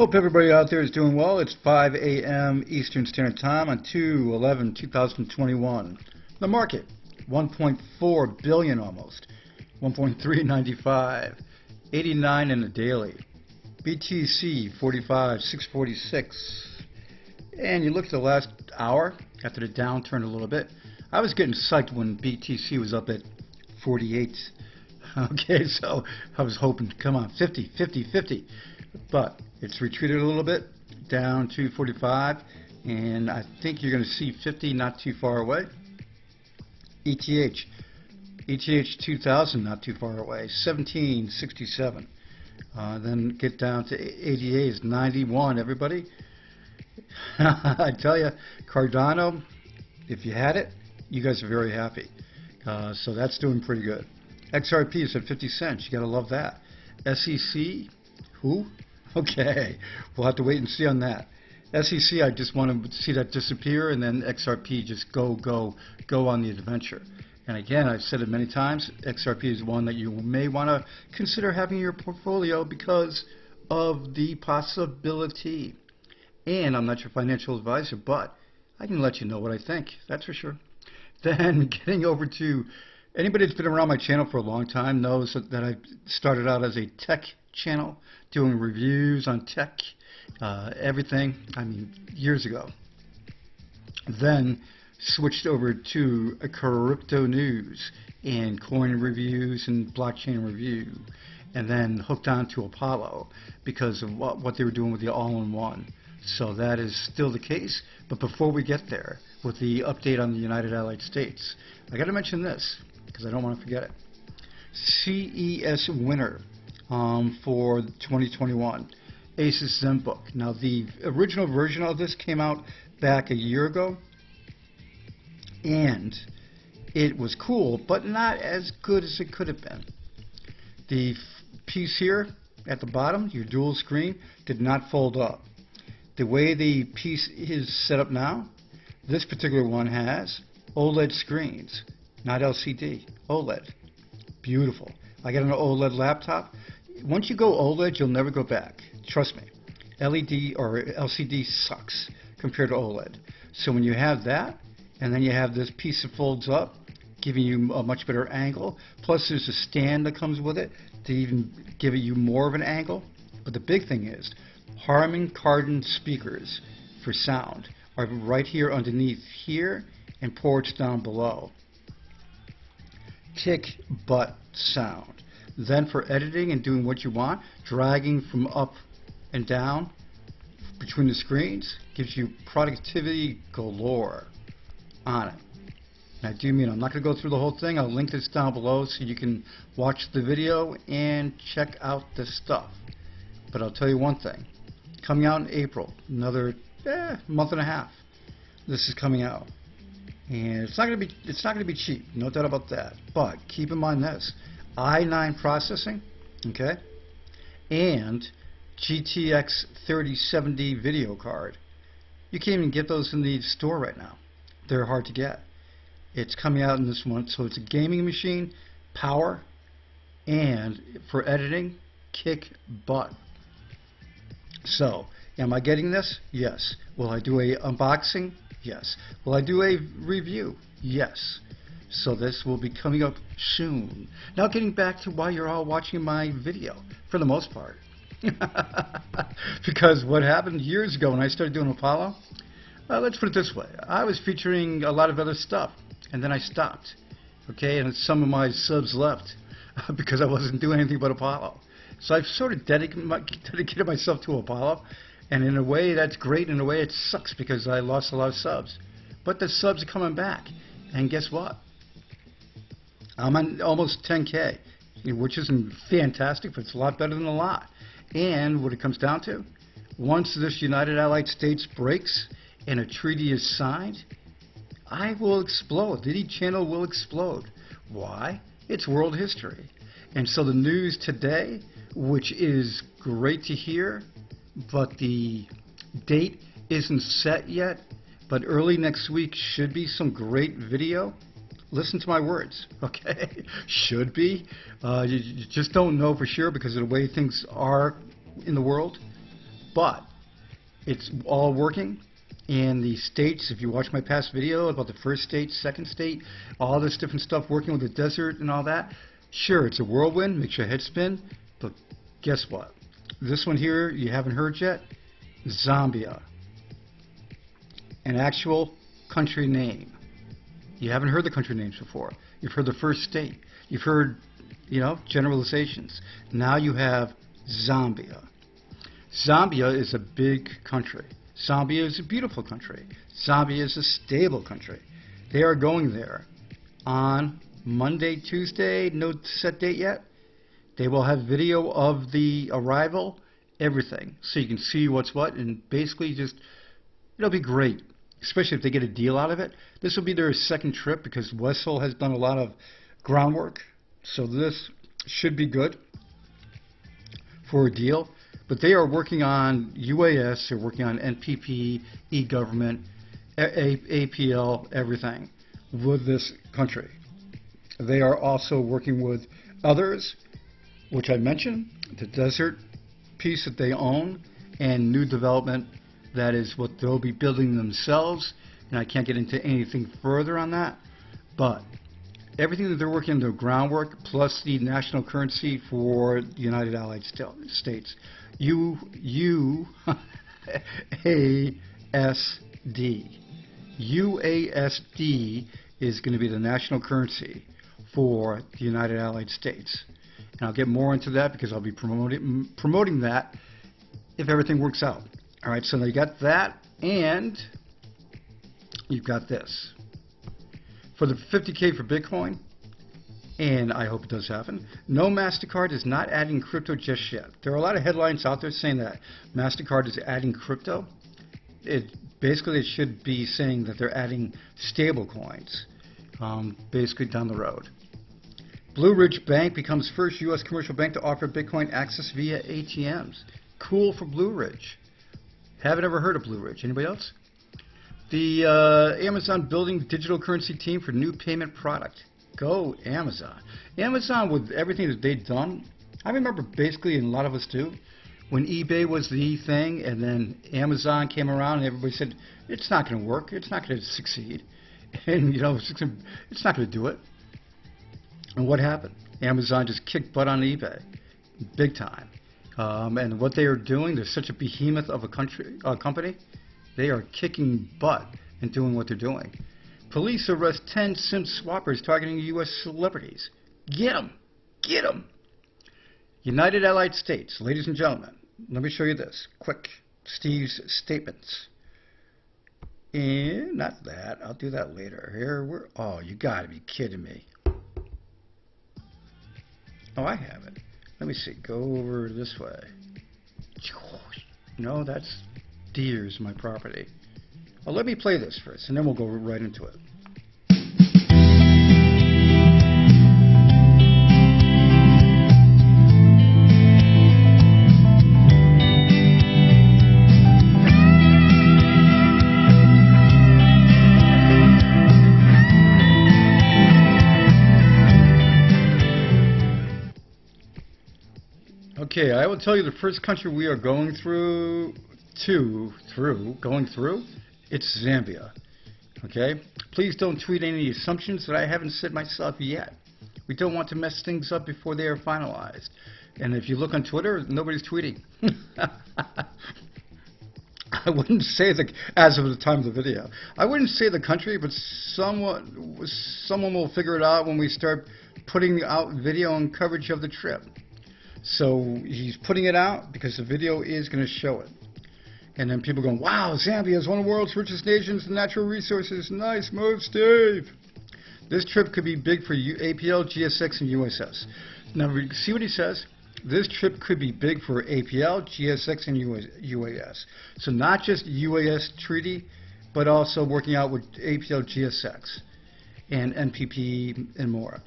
Hope everybody out there is doing well. It's 5 a.m. Eastern Standard Time on 2/11/2021. The market, 1.4 billion almost, 1.395, 89 in the daily. BTC 45,646. And you look at the last hour after the downturn a little bit. I was getting psyched when BTC was up at 48. Okay, so I was hoping, come on, 50, 50, 50. But it's retreated a little bit down to 45, and I think you're going to see 50 not too far away. ETH 2000 not too far away, 1767. Then get down to ADA is 91. Everybody, I tell you, Cardano, if you had it, you guys are very happy. So that's doing pretty good. XRP is at 50 cents. You got to love that. SEC, who? Okay, we'll have to wait and see on that. SEC, I just want to see that disappear, and then XRP just go on the adventure. And again, I've said it many times, XRP is one that you may want to consider having in your portfolio because of the possibility. And I'm not your financial advisor, but I can let you know what I think, that's for sure. Then getting over to anybody that's been around my channel for a long time knows that I started out as a tech channel, doing reviews on tech, everything, I mean, years ago. Then switched over to crypto news and coin reviews and blockchain review, and then hooked on to Apollo because of what they were doing with the all-in-one. So that is still the case. But before we get there with the update on the United Allied States, I got to mention this because I don't want to forget it. CES winner for 2021, Asus Zenbook. Now the original version of this came out back a year ago, and it was cool, but not as good as it could have been. The piece here at the bottom, your dual screen, did not fold up. The way the piece is set up now, this particular one has OLED screens, not LCD, OLED. Beautiful. I got an OLED laptop. Once you go OLED, you'll never go back. Trust me. LED or LCD sucks compared to OLED. So when you have that, and then you have this piece that folds up, giving you a much better angle. Plus there's a stand that comes with it to even give you more of an angle. But the big thing is, Harman Kardon speakers for sound are right here underneath here and ports down below. Kick butt sound. Then for editing and doing what you want, dragging from up and down between the screens gives you productivity galore on it. And I do mean, I'm not going to go through the whole thing. I'll link this down below so you can watch the video and check out this stuff. But I'll tell you one thing. Coming out in April, another month and a half. This is coming out. And it's not going to be cheap, no doubt about that. But keep in mind this. i9 processing, okay, and GTX 3070 video card. You can't even get those in the store right now. They're hard to get. It's coming out in this one, so it's a gaming machine, power, and for editing, kick butt. So, am I getting this? Yes. Will I do a unboxing? Yes. Will I do a review? Yes. So this will be coming up soon. Now getting back to why you're all watching my video, for the most part. Because what happened years ago when I started doing Apollo, let's put it this way. I was featuring a lot of other stuff, and then I stopped. Okay, and some of my subs left because I wasn't doing anything but Apollo. So I've sort of dedicated myself to Apollo, and in a way that's great, in a way it sucks because I lost a lot of subs. But the subs are coming back, and guess what? I'm on almost 10K, which isn't fantastic, but it's a lot better than a lot. And what it comes down to, once this United Allied States breaks and a treaty is signed, I will explode. The channel will explode. Why? It's world history. And so the news today, which is great to hear, but the date isn't set yet, but early next week should be some great video. Listen to my words, okay? Should be. You just don't know for sure because of the way things are in the world. but it's all working. And the states, if you watch my past video about the first state, second state, all this different stuff working with the desert and all that, sure, it's a whirlwind, makes your head spin, but guess what? This one here, you haven't heard yet? Zambia. An actual country name. You haven't heard the country names before. You've heard the first state. You've heard, generalizations. Now you have Zambia. Zambia is a big country. Zambia is a beautiful country. Zambia is a stable country. They are going there on Monday, Tuesday, no set date yet. They will have video of the arrival, everything, so you can see what's what, and basically just, it'll be great, especially if they get a deal out of it. This will be their second trip because Wessel has done a lot of groundwork, so this should be good for a deal. But they are working on UAS, they're working on NPP, e-government, APL, everything with this country. They are also working with others, which I mentioned, the desert piece that they own, and new development, that is what they'll be building themselves. And I can't get into anything further on that, but everything that they're working on, the groundwork, plus the national currency for the United Allied States. UASD. UASD is going to be the national currency for the United Allied States. And I'll get more into that because I'll be promoting that if everything works out. All right, so now you got that, and you've got this. For the 50K for Bitcoin, and I hope it does happen, no, MasterCard is not adding crypto just yet. There are a lot of headlines out there saying that MasterCard is adding crypto. Basically, it should be saying that they're adding stable coins, basically down the road. Blue Ridge Bank becomes first U.S. commercial bank to offer Bitcoin access via ATMs. Cool for Blue Ridge. Haven't ever heard of Blue Ridge. Anybody else? The Amazon building digital currency team for new payment product. Go Amazon. Amazon, with everything that they've done, I remember basically, and a lot of us do, when eBay was the thing, and then Amazon came around, and everybody said, it's not going to work, it's not going to succeed, and it's not going to do it. And what happened? Amazon just kicked butt on eBay, big time. And what they are doing, they're such a behemoth of a company. They are kicking butt and doing what they're doing. Police arrest 10 SIM swappers targeting U.S. celebrities. Get them! Get them! United Allied States, ladies and gentlemen, let me show you this. Quick, Steve's statements. And not that, I'll do that later. Here, oh, you gotta be kidding me. Oh, I have it. Let me see, go over this way. No, that's Deers, my property. Well, let me play this first, and then we'll go right into it. Okay, I will tell you the first country we are going through, it's Zambia. Okay? Please don't tweet any assumptions that I haven't said myself yet. We don't want to mess things up before they are finalized. And if you look on Twitter, nobody's tweeting. I wouldn't say as of the time of the video. I wouldn't say the country, but someone will figure it out when we start putting out video and coverage of the trip. So he's putting it out because the video is going to show it. And then people going, wow, Zambia is one of the world's richest nations in natural resources. Nice move, Steve. This trip could be big for APL, GSX, and USS. Now, see what he says? This trip could be big for APL, GSX, and UAS. So not just UAS treaty, but also working out with APL, GSX, and NPP, and more.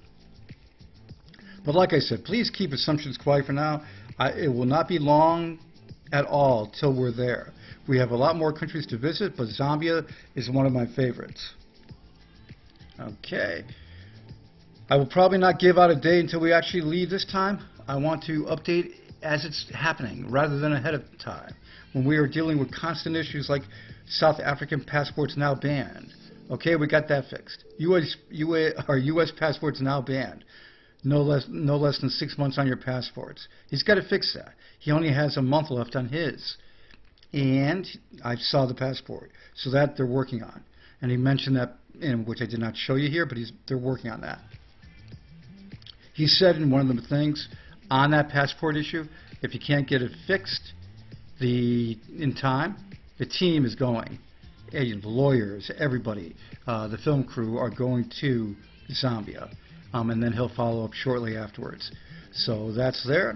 But like I said, please keep assumptions quiet for now. It will not be long at all till we're there. We have a lot more countries to visit, but Zambia is one of my favorites. Okay. I will probably not give out a day until we actually leave this time. I want to update as it's happening rather than ahead of time. When we are dealing with constant issues like South African passports now banned. Okay, we got that fixed. U.S. passports now banned. No less than 6 months on your passports. He's got to fix that. He only has a month left on his. And I saw the passport. So that they're working on. And he mentioned that, which I did not show you here, but they're working on that. He said in one of the things on that passport issue, if you can't get it fixed in time, the team is going. The lawyers, everybody, the film crew are going to Zambia. And then he'll follow up shortly afterwards. So that's there.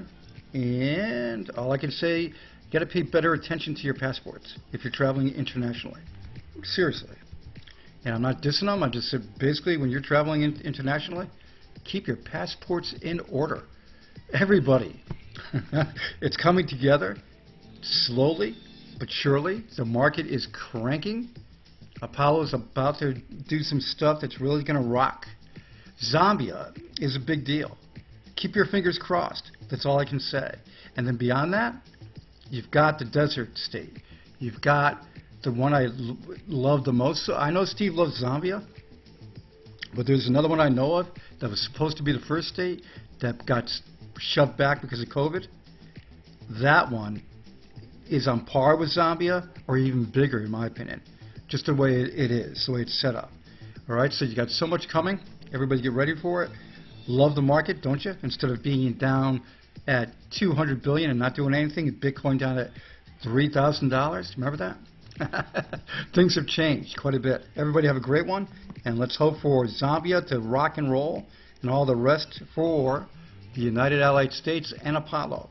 And all I can say, you got to pay better attention to your passports if you're traveling internationally. Seriously. And I'm not dissing them. I just said basically when you're traveling internationally, keep your passports in order. Everybody. It's coming together slowly but surely. The market is cranking. Apollo is about to do some stuff that's really going to rock. Zambia is a big deal. Keep your fingers crossed. That's all I can say. And then beyond that, you've got the desert state. You've got the one I love the most. So I know Steve loves Zambia, but there's another one I know of that was supposed to be the first state that got shoved back because of COVID. That one is on par with Zambia or even bigger in my opinion. Just the way it is, the way it's set up. All right, so you got so much coming. Everybody get ready for it. Love the market, don't you? Instead of being down at 200 billion and not doing anything, Bitcoin down at $3,000. Remember that? Things have changed quite a bit. Everybody have a great one, and let's hope for Zambia to rock and roll, and all the rest for the United Allied States and Apollo.